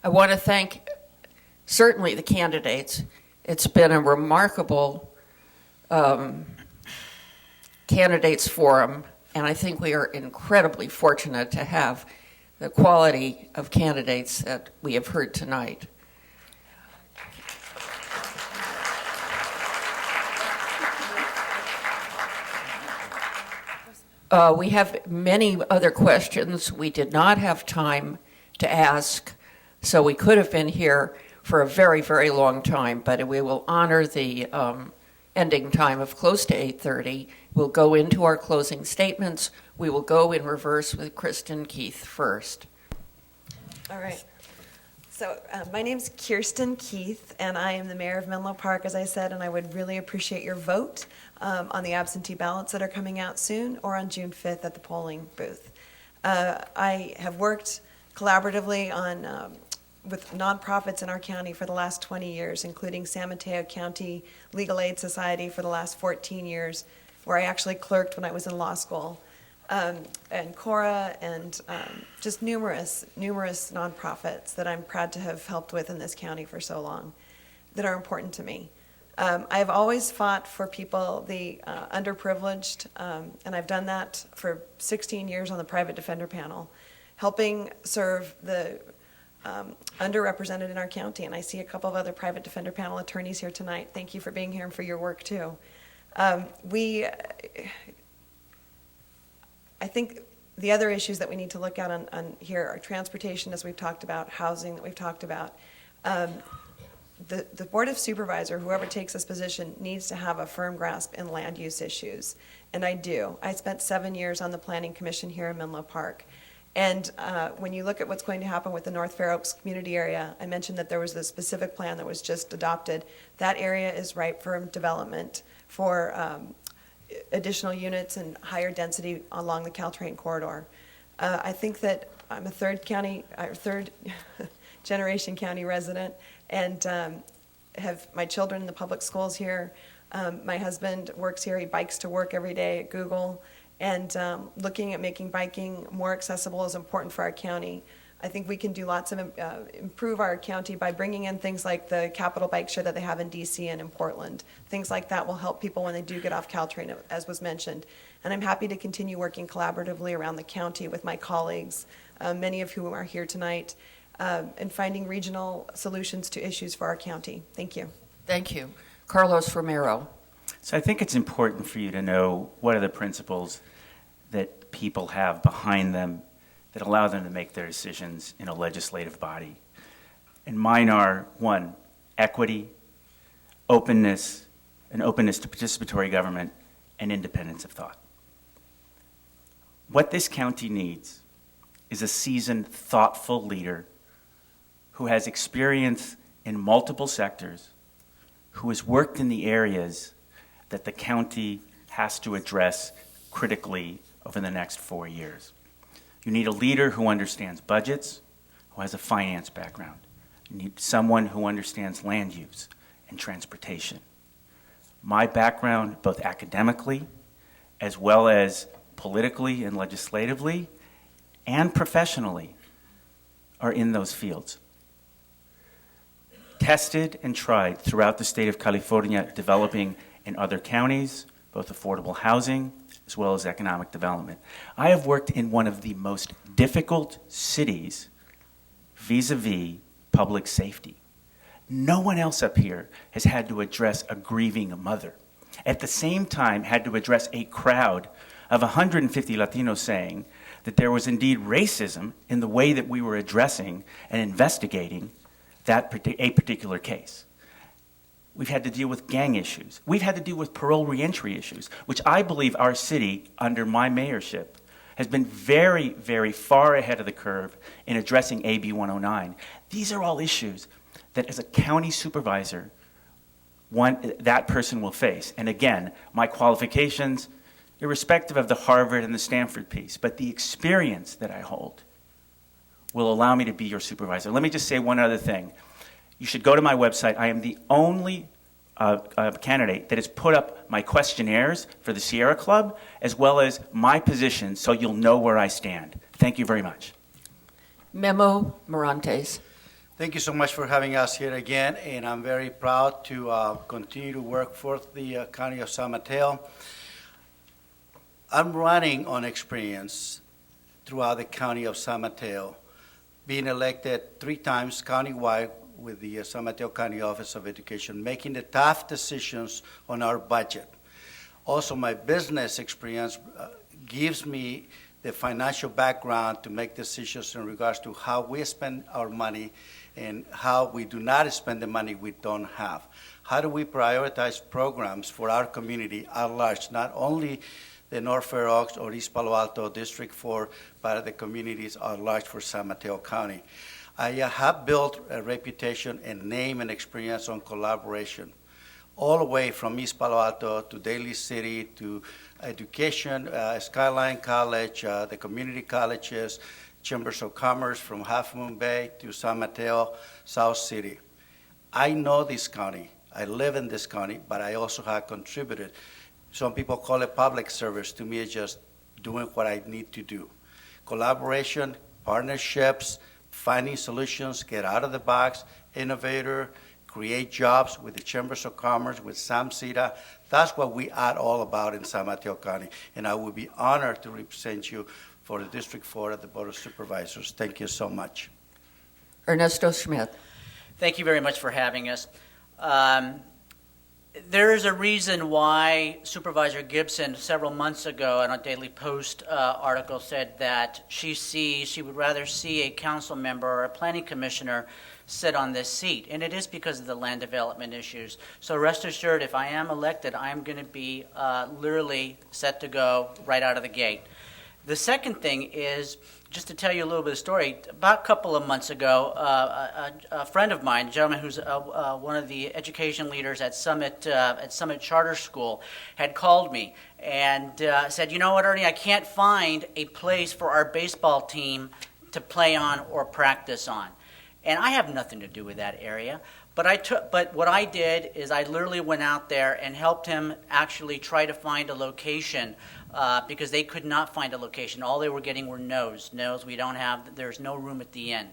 I want to thank certainly the candidates. It's been a remarkable candidates forum, and I think we are incredibly fortunate to have the quality of candidates that we have heard tonight. We have many other questions we did not have time to ask, so we could have been here for a very, very long time, but we will honor the ending time of close to 8:30. We'll go into our closing statements. We will go in reverse with Kirsten Keith first. All right. So my name's Kirsten Keith, and I am the mayor of Menlo Park, as I said, and I would really appreciate your vote on the absentee ballots that are coming out soon or on June 5th at the polling booth. I have worked collaboratively with nonprofits in our county for the last 20 years, including San Mateo County Legal Aid Society for the last 14 years, where I actually clerked when I was in law school, and Cora, and just numerous nonprofits that I'm proud to have helped with in this county for so long that are important to me. I have always fought for people, the underprivileged, and I've done that for 16 years on the private defender panel, helping serve the underrepresented in our county. And I see a couple of other private defender panel attorneys here tonight. Thank you for being here and for your work too. I think the other issues that we need to look at on here are transportation, as we've talked about, housing that we've talked about. The Board of Supervisors, whoever takes this position, needs to have a firm grasp in land use issues, and I do. I spent 7 years on the Planning Commission here in Menlo Park. And when you look at what's going to happen with the North Fair Oaks community area, I mentioned that there was a specific plan that was just adopted. That area is ripe for development for additional units and higher density along the Caltrain corridor. I think that I'm a third generation county resident, and have my children in the public schools here. My husband works here. He bikes to work every day at Google. And looking at making biking more accessible is important for our county. I think we can do lots of improve our county by bringing in things like the Capital Bike Share that they have in DC and in Portland. Things like that will help people when they do get off Caltrain, as was mentioned. And I'm happy to continue working collaboratively around the county with my colleagues, many of whom are here tonight, and finding regional solutions to issues for our county. Thank you. Thank you. Carlos Romero. So I think it's important for you to know what are the principles that people have behind them that allow them to make their decisions in a legislative body. And mine are, one, equity, openness, an openness to participatory government, and independence of thought. What this county needs is a seasoned, thoughtful leader who has experience in multiple sectors, who has worked in the areas that the county has to address critically over the next 4 years. You need a leader who understands budgets, who has a finance background. You need someone who understands land use and transportation. My background, both academically as well as politically and legislatively and professionally, are in those fields. Tested and tried throughout the state of California, developing in other counties, both affordable housing as well as economic development. I have worked in one of the most difficult cities vis-a-vis public safety. No one else up here has had to address a grieving mother. At the same time, had to address a crowd of 150 Latinos saying that there was indeed racism in the way that we were addressing and investigating a particular case. We've had to deal with gang issues. We've had to deal with parole reentry issues, which I believe our city, under my mayorship, has been very, very far ahead of the curve in addressing AB 109. These are all issues that as a county supervisor, that person will face. And again, my qualifications, irrespective of the Harvard and the Stanford piece, but the experience that I hold will allow me to be your supervisor. Let me just say one other thing. You should go to my website. I am the only candidate that has put up my questionnaires for the Sierra Club, as well as my position, so you'll know where I stand. Thank you very much. Memo Morantes. Thank you so much for having us here again, and I'm very proud to continue to work for the County of San Mateo. I'm running on experience throughout the County of San Mateo, being elected 3 times countywide with the San Mateo County Office of Education, making the tough decisions on our budget. Also, my business experience gives me the financial background to make decisions in regards to how we spend our money and how we do not spend the money we don't have. How do we prioritize programs for our community at large, not only the North Fair Oaks or East Palo Alto District 4, but the communities at large for San Mateo County. I have built a reputation and name and experience on collaboration, all the way from East Palo Alto to Daly City to education, Skyline College, the community colleges, Chambers of Commerce from Half Moon Bay to San Mateo, South City. I know this county. I live in this county, but I also have contributed. Some people call it public service. To me, it's just doing what I need to do. Collaboration, partnerships, finding solutions, get out of the box, innovator, create jobs with the Chambers of Commerce, with SAMCITA. That's what we are all about in San Mateo County, and I would be honored to represent you for the District 4 at the Board of Supervisors. Thank you so much. Ernesto Schmidt. Thank you very much for having us. There is a reason why Supervisor Gibson several months ago in a Daily Post article said that she would rather see a council member or a planning commissioner sit on this seat, and it is because of the land development issues. So rest assured, if I am elected, I'm going to be literally set to go right out of the gate. The second thing is, just to tell you a little bit of story, about a couple of months ago, a friend of mine, a gentleman who's one of the education leaders at Summit Charter School, had called me and said, you know what, Ernie, I can't find a place for our baseball team to play on or practice on. And I have nothing to do with that area. But what I did is I literally went out there and helped him actually try to find a location because they could not find a location. All they were getting were no's. There's no room at the inn.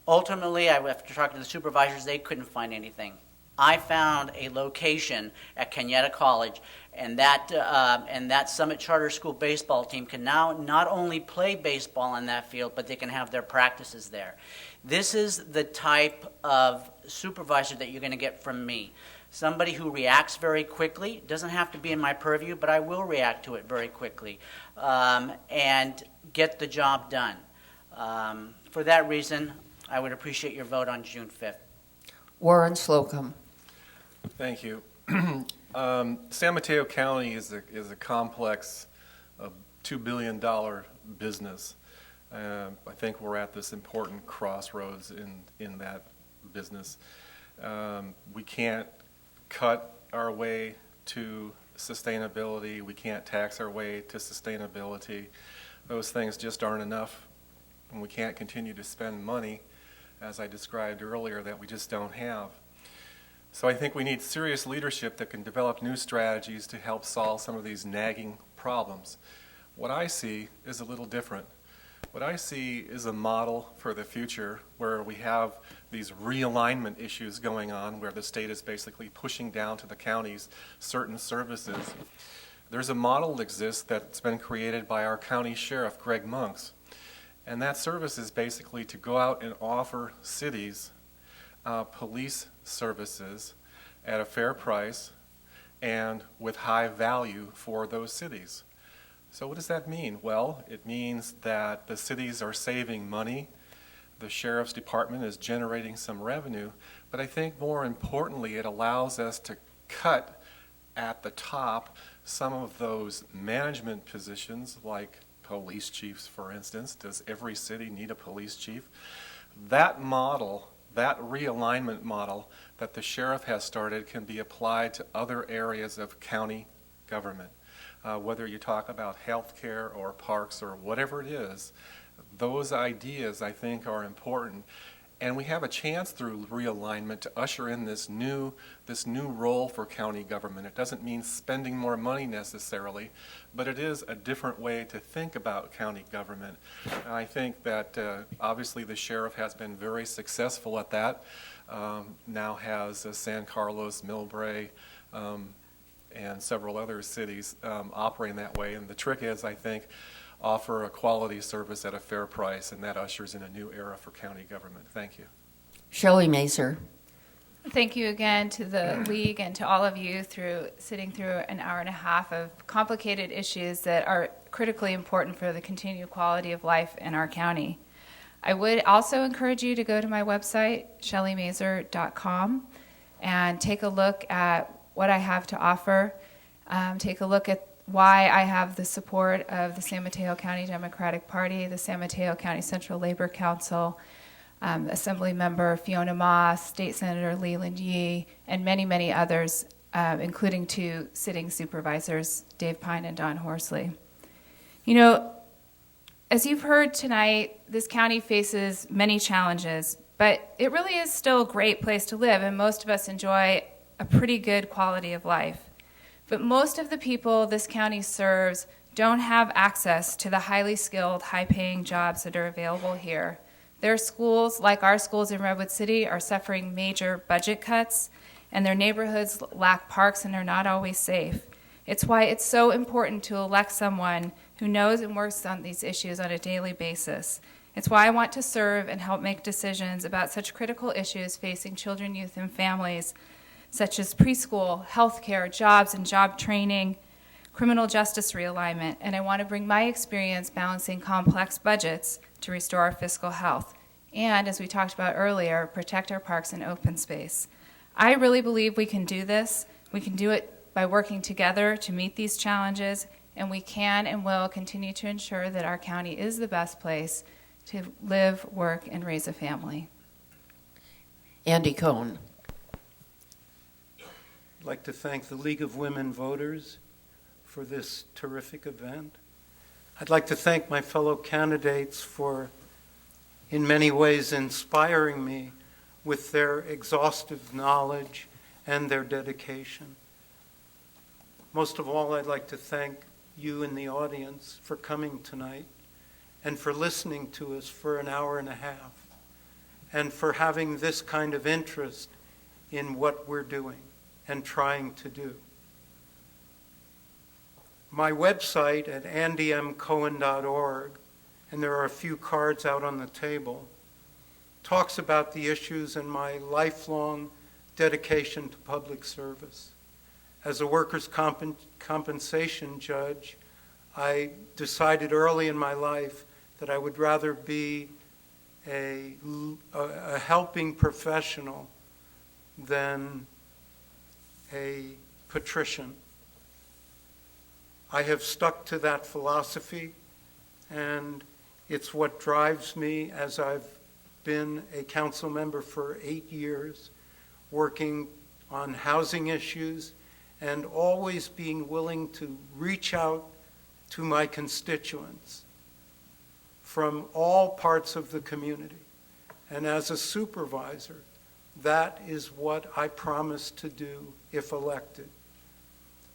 Ultimately, after talking to the supervisors, they couldn't find anything. I found a location at Cañeta College, and that Summit Charter School baseball team can now not only play baseball on that field, but they can have their practices there. This is the type of supervisor that you're going to get from me. Somebody who reacts very quickly. Doesn't have to be in my purview, but I will react to it very quickly and get the job done. For that reason, I would appreciate your vote on June 5th. Warren Slocum. Thank you. San Mateo County is a complex $2 billion business. I think we're at this important crossroads in that business. We can't cut our way to sustainability. We can't tax our way to sustainability. Those things just aren't enough. And we can't continue to spend money, as I described earlier, that we just don't have. So I think we need serious leadership that can develop new strategies to help solve some of these nagging problems. What I see is a little different. What I see is a model for the future where we have these realignment issues going on, where the state is basically pushing down to the counties certain services. There's a model that exists that's been created by our county sheriff, Greg Monks, and that service is basically to go out and offer cities police services at a fair price and with high value for those cities. So what does that mean? Well, it means that the cities are saving money, the sheriff's department is generating some revenue, but I think more importantly, it allows us to cut at the top some of those management positions, like police chiefs, for instance. Does every city need a police chief? That model, that realignment model that the sheriff has started can be applied to other areas of county government. Whether you talk about healthcare or parks or whatever it is, those ideas I think are important. And we have a chance through realignment to usher in this new role for county government. It doesn't mean spending more money necessarily, but it is a different way to think about county government. And I think that obviously the sheriff has been very successful at that. Now has San Carlos, Millbrae, and several other cities operating that way. And the trick is, I think, offer a quality service at a fair price, and that ushers in a new era for county government. Thank you. Shelly Masur. Thank you again to the League and to all of you sitting through an hour and a half of complicated issues that are critically important for the continued quality of life in our county. I would also encourage you to go to my website, shellymasur.com, and take a look at what I have to offer. Take a look at why I have the support of the San Mateo County Democratic Party, the San Mateo County Central Labor Council, Assembly Member Fiona Moss, State Senator Leland Yee, and many, many others, including two sitting supervisors, Dave Pine and Don Horsley. You know, as you've heard tonight, this county faces many challenges, but it really is still a great place to live, and most of us enjoy a pretty good quality of life. But most of the people this county serves don't have access to the highly skilled, high-paying jobs that are available here. Their schools, like our schools in Redwood City, are suffering major budget cuts, and their neighborhoods lack parks and are not always safe. It's why it's so important to elect someone who knows and works on these issues on a daily basis. It's why I want to serve and help make decisions about such critical issues facing children, youth, and families, such as preschool, healthcare, jobs and job training, criminal justice realignment, and I want to bring my experience balancing complex budgets to restore our fiscal health, and, as we talked about earlier, protect our parks and open space. I really believe we can do this. We can do it by working together to meet these challenges, and we can and will continue to ensure that our county is the best place to live, work, and raise a family. Andy Cohen. I'd like to thank the League of Women Voters for this terrific event. I'd like to thank my fellow candidates for, in many ways, inspiring me with their exhaustive knowledge and their dedication. Most of all, I'd like to thank you in the audience for coming tonight and for listening to us for an hour and a half and for having this kind of interest in what we're doing and trying to do. My website at andymcohen.org, and there are a few cards out on the table, talks about the issues and my lifelong dedication to public service. As a workers' compensation judge, I decided early in my life that I would rather be a helping professional than a patrician. I have stuck to that philosophy, and it's what drives me as I've been a council member for 8 years, working on housing issues and always being willing to reach out to my constituents from all parts of the community. And as a supervisor, that is what I promise to do if elected.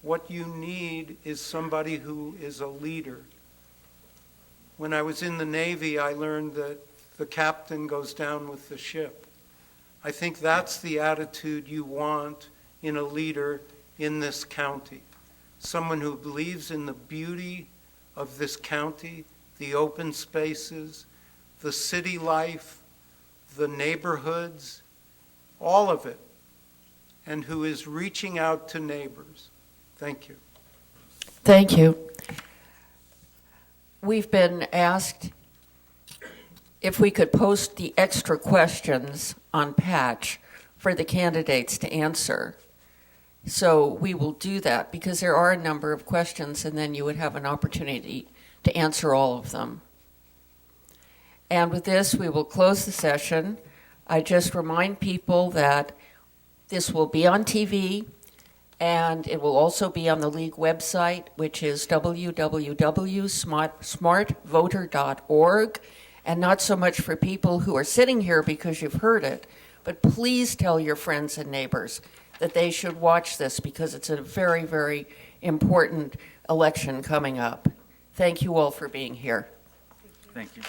What you need is somebody who is a leader. When I was in the Navy, I learned that the captain goes down with the ship. I think that's the attitude you want in a leader in this county. Someone who believes in the beauty of this county, the open spaces, the city life, the neighborhoods, all of it, and who is reaching out to neighbors. Thank you. Thank you. We've been asked if we could post the extra questions on Patch for the candidates to answer. So we will do that because there are a number of questions, and then you would have an opportunity to answer all of them. And with this, we will close the session. I just remind people that this will be on TV, and it will also be on the League website, which is www.smartvoter.org. and not so much for people who are sitting here because you've heard it, but please tell your friends and neighbors that they should watch this because it's a very, very important election coming up. Thank you all for being here. Thank you.